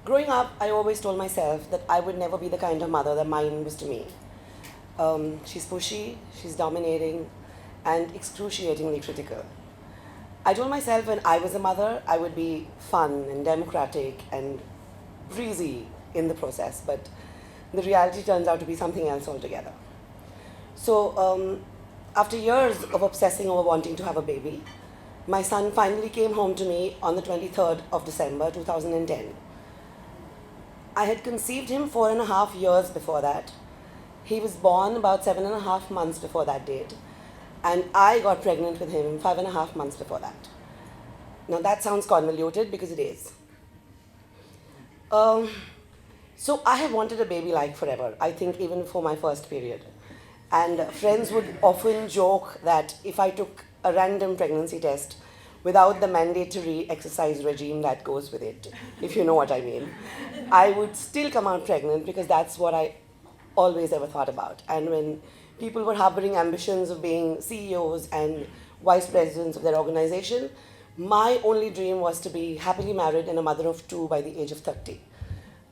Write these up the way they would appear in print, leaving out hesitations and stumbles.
Growing up, I always told myself that I would never be the kind of mother that mine was to me. She's pushy, she's dominating, and excruciatingly critical. I told myself when I was a mother, I would be fun and democratic and breezy in the process, but the reality turns out to be something else altogether. So, after years of obsessing over wanting to have a baby, my son finally came home to me on the 23rd of December 2010. I had conceived him 4.5 years before that. He was born about 7.5 months before that date, and I got pregnant with him 5.5 months before that. Now that sounds convoluted because it is. So I have wanted a baby like forever, I think even before my first period. And friends would often joke that if I took a random pregnancy test without the mandatory exercise regime that goes with it, if you know what I mean, I would still come out pregnant because that's what I always ever thought about. And when people were harboring ambitions of being CEOs and vice presidents of their organization, my only dream was to be happily married and a mother of two by the age of 30.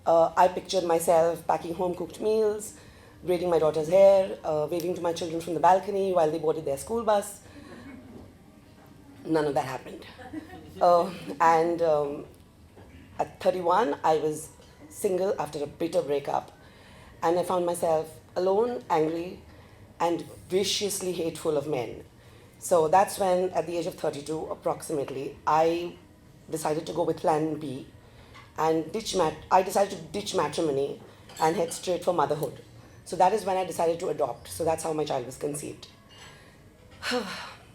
I pictured myself packing home cooked meals, braiding my daughter's hair, waving to my children from the balcony while they boarded their school bus. None of that happened. And at 31, I was single after a bitter breakup, and I found myself alone, angry, and viciously hateful of men. So that's when, at the age of 32 approximately, I decided to go with plan B and I decided to ditch matrimony and head straight for motherhood. So that is when I decided to adopt. So that's how my child was conceived.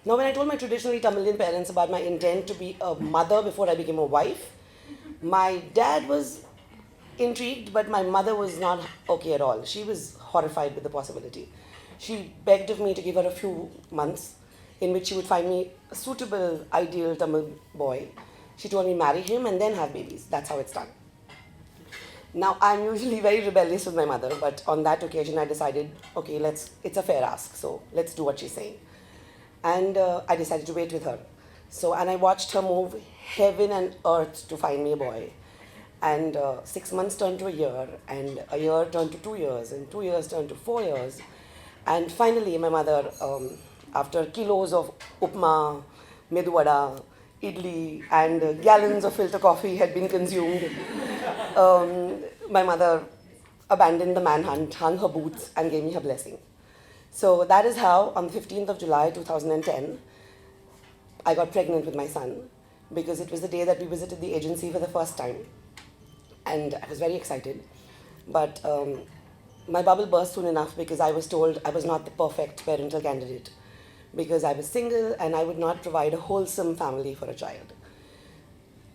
Now, when I told my traditionally Tamilian parents about my intent to be a mother before I became a wife, my dad was intrigued, but my mother was not okay at all. She was horrified with the possibility. She begged of me to give her a few months in which she would find me a suitable, ideal Tamil boy. She told me marry him and then have babies. That's how it's done. Now, I'm usually very rebellious with my mother, but on that occasion I decided, okay, it's a fair ask, so let's do what she's saying. And I decided to wait with her. And I watched her move heaven and earth to find me a boy. And 6 months turned to a year, and a year turned to 2 years, and 2 years turned to 4 years. And finally, my mother, after kilos of upma, medu vada, idli, and gallons of filter coffee had been consumed, my mother abandoned the manhunt, hung her boots, and gave me her blessing. So that is how, on the 15th of July 2010, I got pregnant with my son, because it was the day that we visited the agency for the first time. And I was very excited. But my bubble burst soon enough because I was told I was not the perfect parental candidate, because I was single and I would not provide a wholesome family for a child.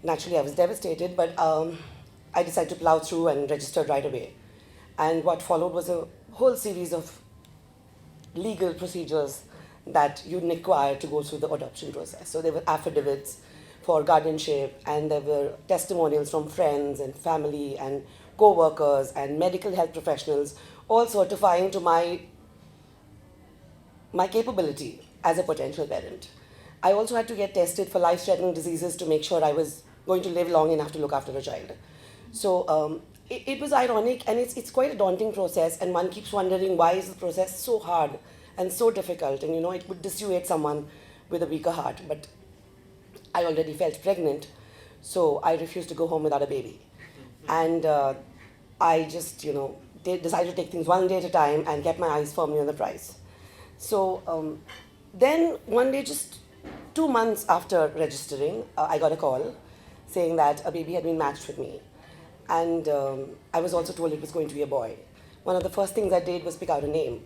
Naturally, I was devastated, but I decided to plow through and registered right away. And what followed was a whole series of legal procedures that you'd require to go through the adoption process. So there were affidavits for guardianship, and there were testimonials from friends and family and co-workers and medical health professionals, all certifying to my capability as a potential parent. I also had to get tested for life-threatening diseases to make sure I was going to live long enough to look after a child. So it was ironic, and it's quite a daunting process, and one keeps wondering why is the process so hard and so difficult, and it would dissuade someone with a weaker heart. But I already felt pregnant, so I refused to go home without a baby. And I just, decided to take things one day at a time and kept my eyes firmly on the prize. So then one day, just 2 months after registering, I got a call saying that a baby had been matched with me. And I was also told it was going to be a boy. One of the first things I did was pick out a name.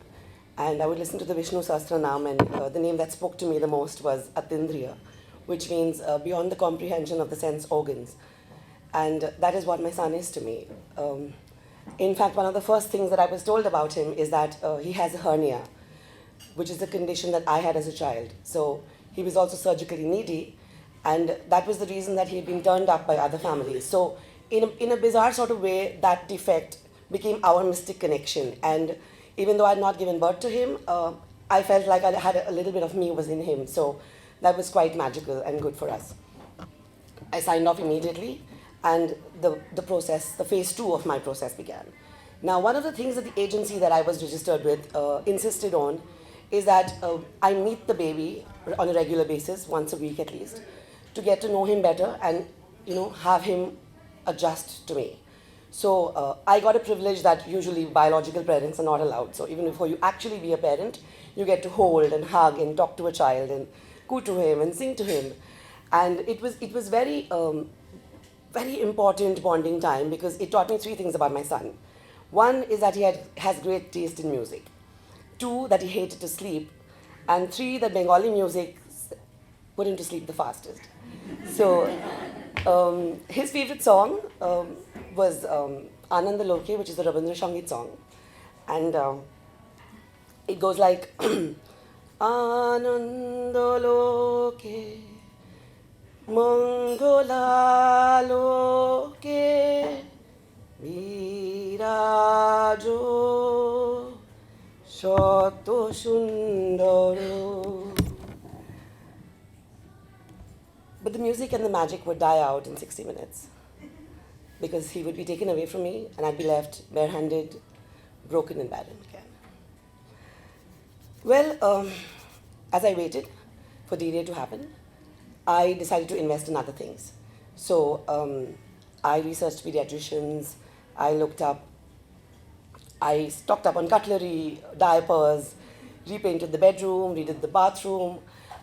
And I would listen to the Vishnu Sahasranam, and the name that spoke to me the most was Atindriya, which means beyond the comprehension of the sense organs. And that is what my son is to me. In fact, one of the first things that I was told about him is that he has a hernia, which is a condition that I had as a child. So he was also surgically needy, and that was the reason that he had been turned up by other families. So in a bizarre sort of way, that defect became our mystic connection. And even though I had not given birth to him, I felt like I had a little bit of me was in him. So that was quite magical and good for us. I signed off immediately, and the process, the phase 2 of my process began. Now, one of the things that the agency that I was registered with insisted on is that I meet the baby on a regular basis, once a week at least, to get to know him better and have him adjust to me. So I got a privilege that usually biological parents are not allowed. So even before you actually be a parent, you get to hold and hug and talk to a child and coo to him and sing to him. And it was very, very important bonding time because it taught me 3 things about my son. One is that he has great taste in music. 2, that he hated to sleep. And 3, that Bengali music put him to sleep the fastest. So his favorite song was Ananda Loke, which is the Rabindra Sangeet song. And it goes like, Ananda Loke, Mangala Loke, Virajo, Shoto Sundaro. But the music and the magic would die out in 60 minutes because he would be taken away from me and I'd be left barehanded, broken and barren again. Well, as I waited for D-Day to happen, I decided to invest in other things. So I researched pediatricians, I stocked up on cutlery, diapers, repainted the bedroom, redid the bathroom.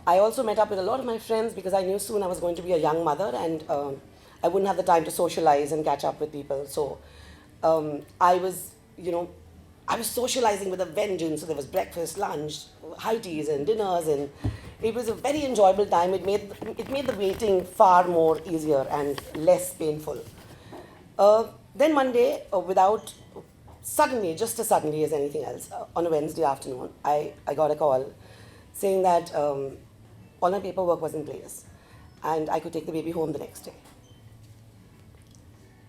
I also met up with a lot of my friends because I knew soon I was going to be a young mother and I wouldn't have the time to socialize and catch up with people. So I was socializing with a vengeance. So there was breakfast, lunch, high teas and dinners, and it was a very enjoyable time. It made the waiting far more easier and less painful. Then one day, just as suddenly as anything else, on a Wednesday afternoon, I got a call saying that all my paperwork was in place and I could take the baby home the next day.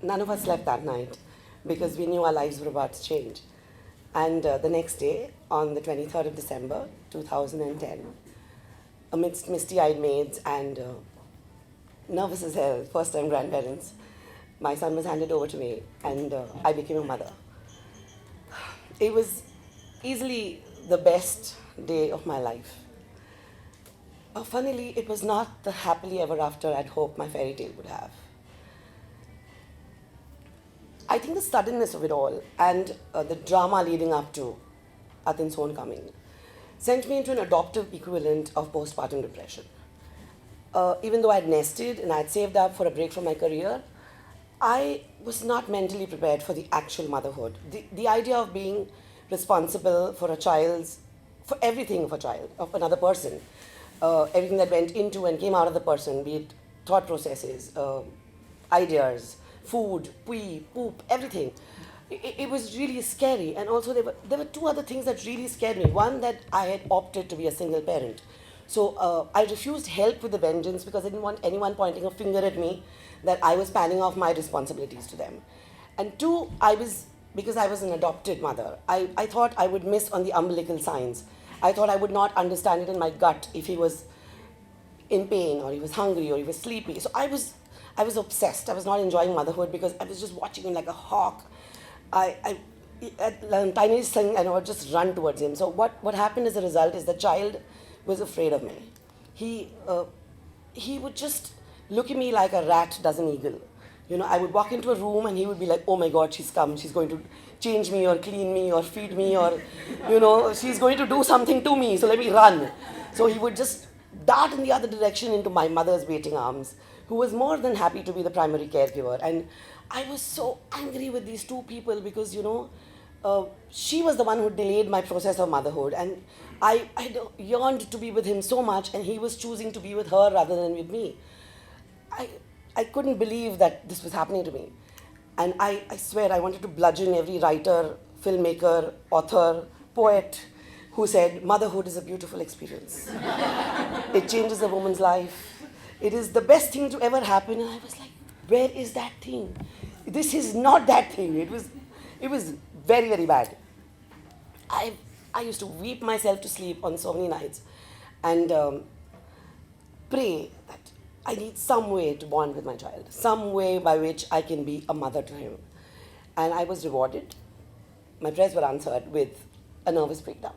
None of us slept that night because we knew our lives were about to change. And the next day, on the 23rd of December, 2010, amidst misty-eyed maids and nervous as hell, first-time grandparents, my son was handed over to me and I became a mother. It was easily the best day of my life. Funnily, it was not the happily ever after I'd hoped my fairy tale would have. I think the suddenness of it all and the drama leading up to Atin's homecoming sent me into an adoptive equivalent of postpartum depression. Even though I'd nested and I'd saved up for a break from my career, I was not mentally prepared for the actual motherhood. The idea of being responsible for for everything of a child, of another person, everything that went into and came out of the person, be it thought processes, ideas, food, pee, poop, everything. It was really scary. And also there were 2 other things that really scared me. One, that I had opted to be a single parent. So I refused help with the vengeance because I didn't want anyone pointing a finger at me that I was panning off my responsibilities to them. And 2, because I was an adopted mother, I thought I would miss on the umbilical signs. I thought I would not understand it in my gut if he was in pain or he was hungry or he was sleepy. So I was obsessed. I was not enjoying motherhood because I was just watching him like a hawk. At the tiniest thing, I would just run towards him. So what happened as a result is the child was afraid of me. He would just look at me like a rat does an eagle. I would walk into a room and he would be like, oh my God, she's come. She's going to change me or clean me or feed me or, she's going to do something to me. So let me run. So he would just dart in the other direction into my mother's waiting arms, who was more than happy to be the primary caregiver. And I was so angry with these 2 people because, she was the one who delayed my process of motherhood. And I yearned to be with him so much and he was choosing to be with her rather than with me. I couldn't believe that this was happening to me. And I swear I wanted to bludgeon every writer, filmmaker, author, poet who said, motherhood is a beautiful experience. It changes a woman's life. It is the best thing to ever happen. And I was like, where is that thing? This is not that thing. It It was very, very bad. I used to weep myself to sleep on so many nights and pray that I need some way to bond with my child, some way by which I can be a mother to him. And I was rewarded. My prayers were answered with a nervous breakdown,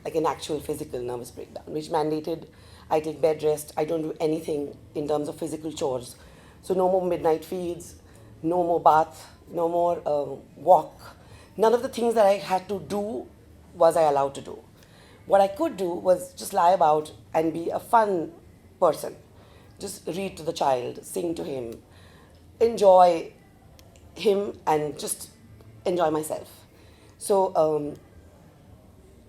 like an actual physical nervous breakdown, which mandated I take bed rest, I don't do anything in terms of physical chores. So no more midnight feeds, no more bath, no more walk. None of the things that I had to do was I allowed to do. What I could do was just lie about and be a fun person. Just read to the child, sing to him, enjoy him, and just enjoy myself. So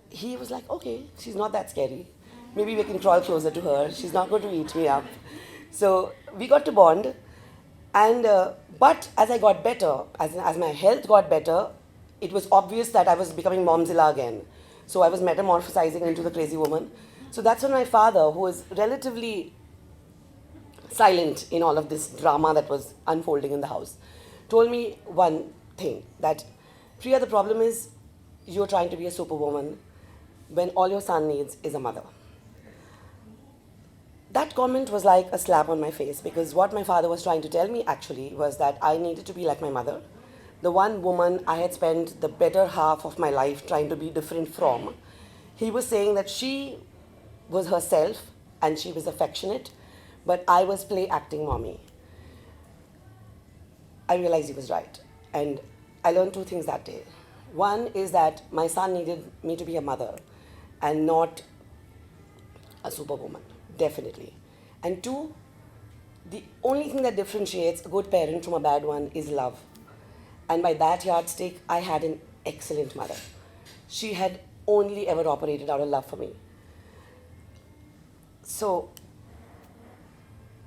he was like, okay, she's not that scary. Maybe we can crawl closer to her. She's not going to eat me up. So we got to bond. And but as I got better, as my health got better, it was obvious that I was becoming momzilla again. So I was metamorphosizing into the crazy woman. So that's when my father, who was relatively silent in all of this drama that was unfolding in the house, told me one thing, that Priya, the problem is you're trying to be a superwoman when all your son needs is a mother. That comment was like a slap on my face, because what my father was trying to tell me actually was that I needed to be like my mother, the one woman I had spent the better half of my life trying to be different from. He was saying that she was herself and she was affectionate, but I was play acting mommy. I realized he was right. And I learned two things that day. One is that my son needed me to be a mother and not a superwoman, definitely. And two, the only thing that differentiates a good parent from a bad one is love. And by that yardstick, I had an excellent mother. She had only ever operated out of love for me. So,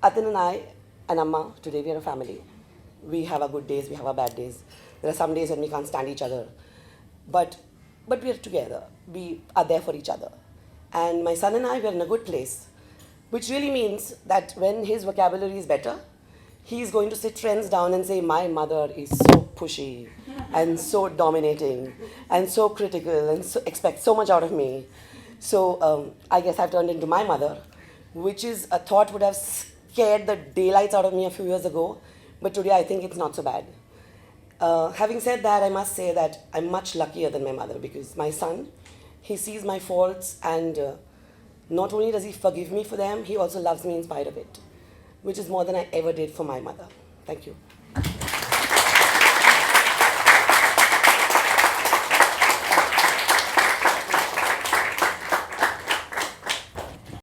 Atin and I and Amma, today we are a family. We have our good days, we have our bad days. There are some days when we can't stand each other. But we are together. We are there for each other. And my son and I were in a good place, which really means that when his vocabulary is better, he's going to sit friends down and say, my mother is so pushy and so dominating and so critical and so expects so much out of me. So I guess I've turned into my mother, which is a thought would have scared the daylights out of me a few years ago, but today I think it's not so bad. Having said that, I must say that I'm much luckier than my mother, because my son, he sees my faults and not only does he forgive me for them, he also loves me in spite of it, which is more than I ever did for my mother. Thank you.